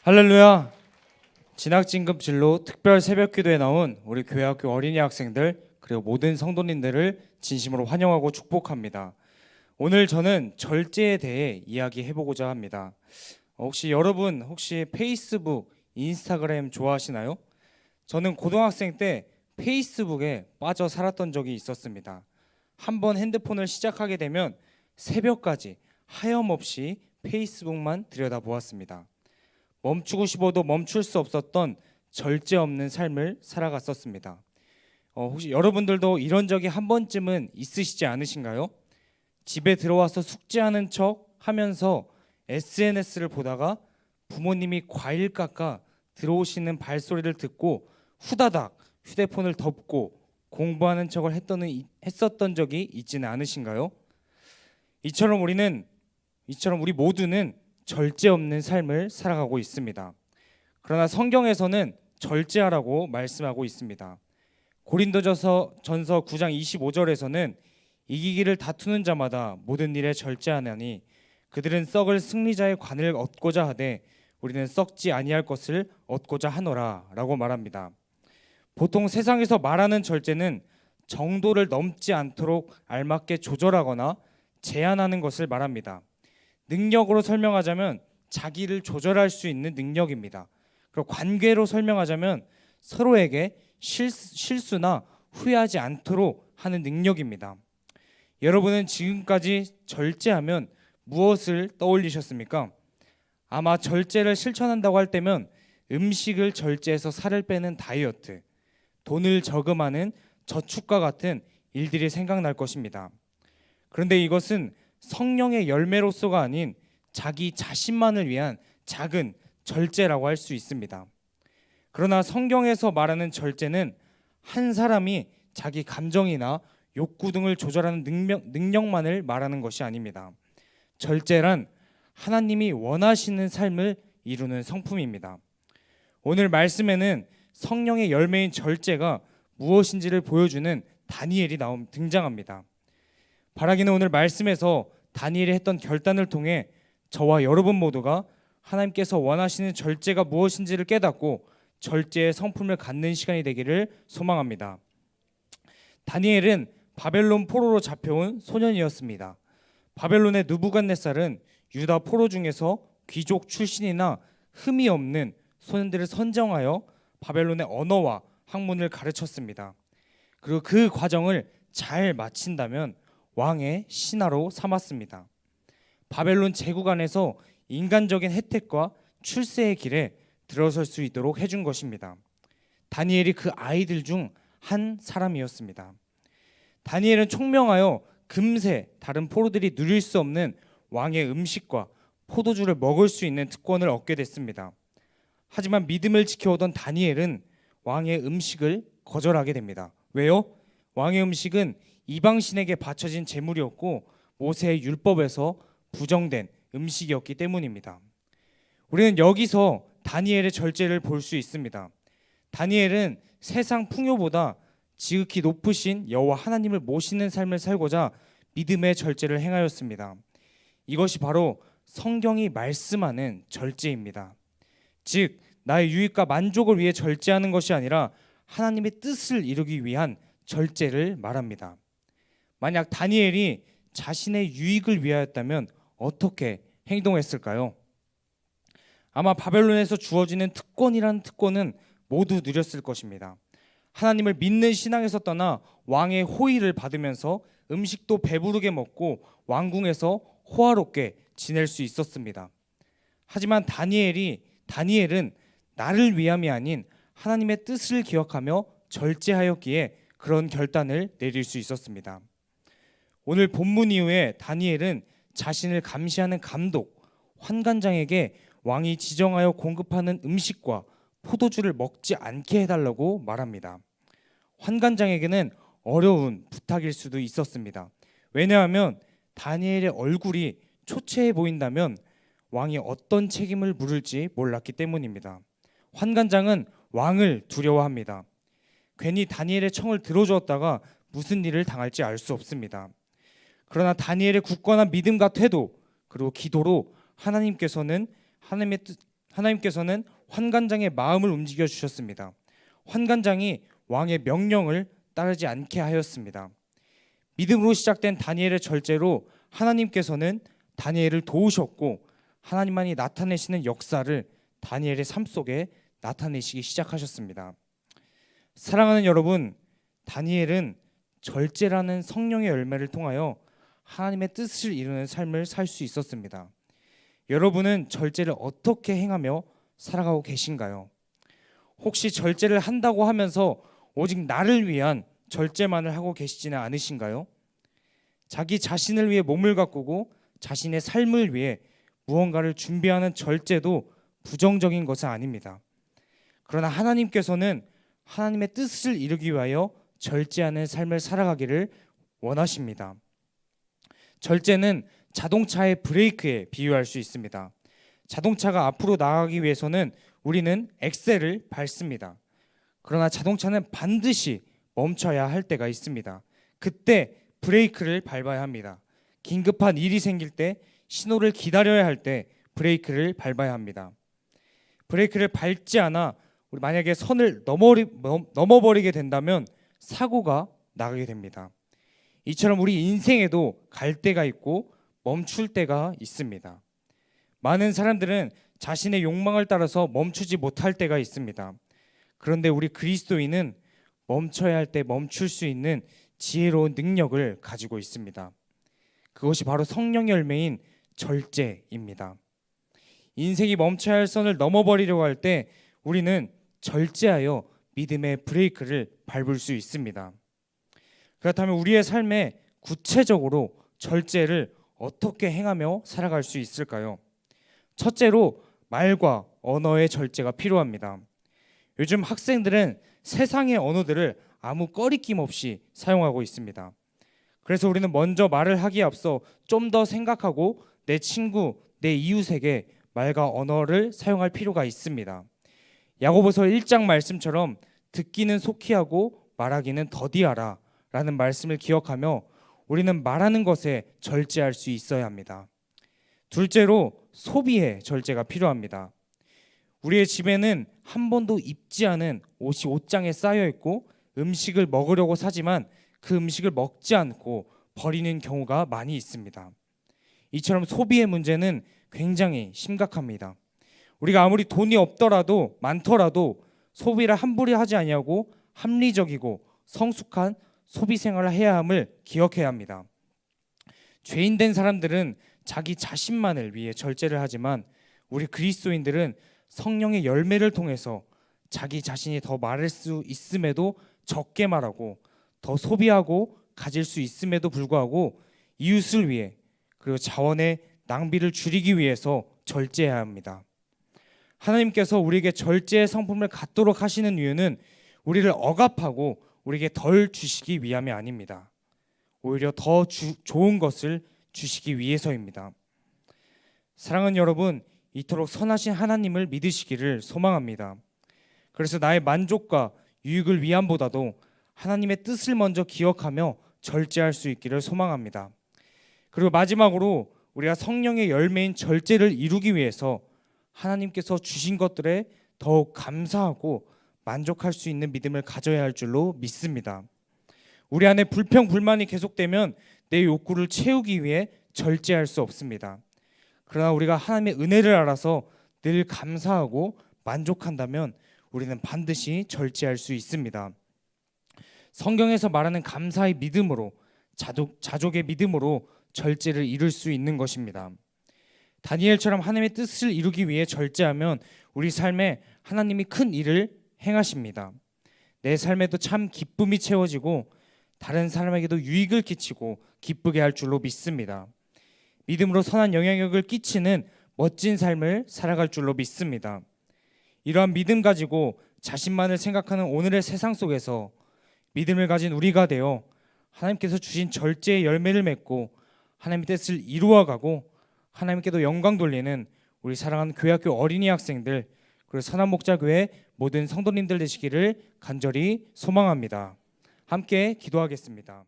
할렐루야. 진학진급 진로 특별 새벽기도에 나온 우리 교회학교 어린이 학생들 그리고 모든 성도님들을 진심으로 환영하고 축복합니다. 오늘 저는 절제에 대해 이야기해보고자 합니다. 혹시 여러분 페이스북, 인스타그램 좋아하시나요? 저는 고등학생 때 페이스북에 빠져 살았던 적이 있었습니다. 한번 핸드폰을 시작하게 되면 새벽까지 하염없이 페이스북만 들여다보았습니다. 멈추고 싶어도 멈출 수 없었던 절제 없는 삶을 살아갔었습니다. 혹시 여러분들도 이런 적이 한 번쯤은 있으시지 않으신가요? 집에 들어와서 숙제하는 척 하면서 SNS를 보다가 부모님이 과일 깎아 들어오시는 발소리를 듣고 후다닥 휴대폰을 덮고 공부하는 척을 했었던 적이 있지는 않으신가요? 이처럼 우리 모두는 절제 없는 삶을 살아가고 있습니다. 그러나 성경에서는 절제하라고 말씀하고 있습니다. 고린도전서 9장 25절에서는 이기기를 다투는 자마다 모든 일에 절제하나니 그들은 썩을 승리자의 관을 얻고자 하되 우리는 썩지 아니할 것을 얻고자 하노라 라고 말합니다. 보통 세상에서 말하는 절제는 정도를 넘지 않도록 알맞게 조절하거나 제한하는 것을 말합니다. 능력으로 설명하자면 자기를 조절할 수 있는 능력입니다. 그리고 관계로 설명하자면 서로에게 실수나 후회하지 않도록 하는 능력입니다. 여러분은 지금까지 절제하면 무엇을 떠올리셨습니까? 아마 절제를 실천한다고 할 때면 음식을 절제해서 살을 빼는 다이어트, 돈을 저금하는 저축과 같은 일들이 생각날 것입니다. 그런데 이것은 성령의 열매로서가 아닌 자기 자신만을 위한 작은 절제라고 할 수 있습니다. 그러나 성경에서 말하는 절제는 한 사람이 자기 감정이나 욕구 등을 조절하는 능력만을 말하는 것이 아닙니다. 절제란 하나님이 원하시는 삶을 이루는 성품입니다. 오늘 말씀에는 성령의 열매인 절제가 무엇인지를 보여주는 다니엘이 등장합니다. 바라기는 오늘 말씀에서 다니엘이 했던 결단을 통해 저와 여러분 모두가 하나님께서 원하시는 절제가 무엇인지를 깨닫고 절제의 성품을 갖는 시간이 되기를 소망합니다. 다니엘은 바벨론 포로로 잡혀온 소년이었습니다. 바벨론의 느부갓네살은 유다 포로 중에서 귀족 출신이나 흠이 없는 소년들을 선정하여 바벨론의 언어와 학문을 가르쳤습니다. 그리고 그 과정을 잘 마친다면 왕의 신하로 삼았습니다. 바벨론 제국 안에서 인간적인 혜택과 출세의 길에 들어설 수 있도록 해준 것입니다. 다니엘이 그 아이들 중 한 사람이었습니다. 다니엘은 총명하여 금세 다른 포로들이 누릴 수 없는 왕의 음식과 포도주를 먹을 수 있는 특권을 얻게 됐습니다. 하지만 믿음을 지켜오던 다니엘은 왕의 음식을 거절하게 됩니다. 왜요? 왕의 음식은 이방신에게 바쳐진 제물이었고 모세의 율법에서 부정된 음식이었기 때문입니다. 우리는 여기서 다니엘의 절제를 볼 수 있습니다. 다니엘은 세상 풍요보다 지극히 높으신 여호와 하나님을 모시는 삶을 살고자 믿음의 절제를 행하였습니다. 이것이 바로 성경이 말씀하는 절제입니다. 즉 나의 유익과 만족을 위해 절제하는 것이 아니라 하나님의 뜻을 이루기 위한 절제를 말합니다. 만약 다니엘이 자신의 유익을 위하였다면 어떻게 행동했을까요? 아마 바벨론에서 주어지는 특권이라는 특권은 모두 누렸을 것입니다. 하나님을 믿는 신앙에서 떠나 왕의 호의를 받으면서 음식도 배부르게 먹고 왕궁에서 호화롭게 지낼 수 있었습니다. 하지만 다니엘은 나를 위함이 아닌 하나님의 뜻을 기억하며 절제하였기에 그런 결단을 내릴 수 있었습니다. 오늘 본문 이후에 다니엘은 자신을 감시하는 감독, 환관장에게 왕이 지정하여 공급하는 음식과 포도주를 먹지 않게 해달라고 말합니다. 환관장에게는 어려운 부탁일 수도 있었습니다. 왜냐하면 다니엘의 얼굴이 초췌해 보인다면 왕이 어떤 책임을 물을지 몰랐기 때문입니다. 환관장은 왕을 두려워합니다. 괜히 다니엘의 청을 들어주었다가 무슨 일을 당할지 알 수 없습니다. 그러나 다니엘의 굳건한 믿음과 태도 그리고 기도로 하나님께서는 하나님께서는 환관장의 마음을 움직여 주셨습니다. 환관장이 왕의 명령을 따르지 않게 하였습니다. 믿음으로 시작된 다니엘의 절제로 하나님께서는 다니엘을 도우셨고 하나님만이 나타내시는 역사를 다니엘의 삶 속에 나타내시기 시작하셨습니다. 사랑하는 여러분, 다니엘은 절제라는 성령의 열매를 통하여 하나님의 뜻을 이루는 삶을 살 수 있었습니다. 여러분은 절제를 어떻게 행하며 살아가고 계신가요? 혹시 절제를 한다고 하면서 오직 나를 위한 절제만을 하고 계시지는 않으신가요? 자기 자신을 위해 몸을 가꾸고 자신의 삶을 위해 무언가를 준비하는 절제도 부정적인 것은 아닙니다. 그러나 하나님께서는 하나님의 뜻을 이루기 위하여 절제하는 삶을 살아가기를 원하십니다. 절제는 자동차의 브레이크에 비유할 수 있습니다. 자동차가 앞으로 나가기 위해서는 우리는 엑셀을 밟습니다. 그러나 자동차는 반드시 멈춰야 할 때가 있습니다. 그때 브레이크를 밟아야 합니다. 긴급한 일이 생길 때, 신호를 기다려야 할 때 브레이크를 밟아야 합니다. 브레이크를 밟지 않아 우리 만약에 선을 넘어버리게 된다면 사고가 나게 됩니다. 이처럼 우리 인생에도 갈 때가 있고 멈출 때가 있습니다. 많은 사람들은 자신의 욕망을 따라서 멈추지 못할 때가 있습니다. 그런데 우리 그리스도인은 멈춰야 할 때 멈출 수 있는 지혜로운 능력을 가지고 있습니다. 그것이 바로 성령의 열매인 절제입니다. 인생이 멈춰야 할 선을 넘어버리려고 할 때 우리는 절제하여 믿음의 브레이크를 밟을 수 있습니다. 그렇다면 우리의 삶에 구체적으로 절제를 어떻게 행하며 살아갈 수 있을까요? 첫째로 말과 언어의 절제가 필요합니다. 요즘 학생들은 세상의 언어들을 아무 꺼리낌 없이 사용하고 있습니다. 그래서 우리는 먼저 말을 하기에 앞서 좀 더 생각하고 내 친구, 내 이웃에게 말과 언어를 사용할 필요가 있습니다. 야고보서 1장 말씀처럼 듣기는 속히 하고 말하기는 더디하라 라는 말씀을 기억하며 우리는 말하는 것에 절제할 수 있어야 합니다. 둘째로 소비의 절제가 필요합니다. 우리의 집에는 한 번도 입지 않은 옷이 옷장에 쌓여 있고 음식을 먹으려고 사지만 그 음식을 먹지 않고 버리는 경우가 많이 있습니다. 이처럼 소비의 문제는 굉장히 심각합니다. 우리가 아무리 돈이 없더라도 많더라도 소비를 함부로 하지 아니하고 합리적이고 성숙한 소비 생활을 해야 함을 기억해야 합니다. 죄인된 사람들은 자기 자신만을 위해 절제를 하지만 우리 그리스도인들은 성령의 열매를 통해서 자기 자신이 더 말할 수 있음에도 적게 말하고 더 소비하고 가질 수 있음에도 불구하고 이웃을 위해 그리고 자원의 낭비를 줄이기 위해서 절제해야 합니다. 하나님께서 우리에게 절제의 성품을 갖도록 하시는 이유는 우리를 억압하고 우리에게 덜 주시기 위함이 아닙니다. 오히려 더 좋은 것을 주시기 위해서입니다. 사랑하는 여러분, 이토록 선하신 하나님을 믿으시기를 소망합니다. 그래서 나의 만족과 유익을 위함보다도 하나님의 뜻을 먼저 기억하며 절제할 수 있기를 소망합니다. 그리고 마지막으로 우리가 성령의 열매인 절제를 이루기 위해서 하나님께서 주신 것들에 더욱 감사하고 만족할 수 있는 믿음을 가져야 할 줄로 믿습니다. 우리 안에 불평, 불만이 계속되면 내 욕구를 채우기 위해 절제할 수 없습니다. 그러나 우리가 하나님의 은혜를 알아서 늘 감사하고 만족한다면 우리는 반드시 절제할 수 있습니다. 성경에서 말하는 감사의 믿음으로 자족의 믿음으로 절제를 이룰 수 있는 것입니다. 다니엘처럼 하나님의 뜻을 이루기 위해 절제하면 우리 삶에 하나님이 큰 일을 행하십니다. 내 삶에도 참 기쁨이 채워지고 다른 사람에게도 유익을 끼치고 기쁘게 할 줄로 믿습니다. 믿음으로 선한 영향력을 끼치는 멋진 삶을 살아갈 줄로 믿습니다. 이러한 믿음 가지고 자신만을 생각하는 오늘의 세상 속에서 믿음을 가진 우리가 되어 하나님께서 주신 절제의 열매를 맺고 하나님의 뜻을 이루어가고 하나님께도 영광 돌리는 우리 사랑하는 교회학교 어린이 학생들 그리고 선한목자교회 모든 성도님들 되시기를 간절히 소망합니다. 함께 기도하겠습니다.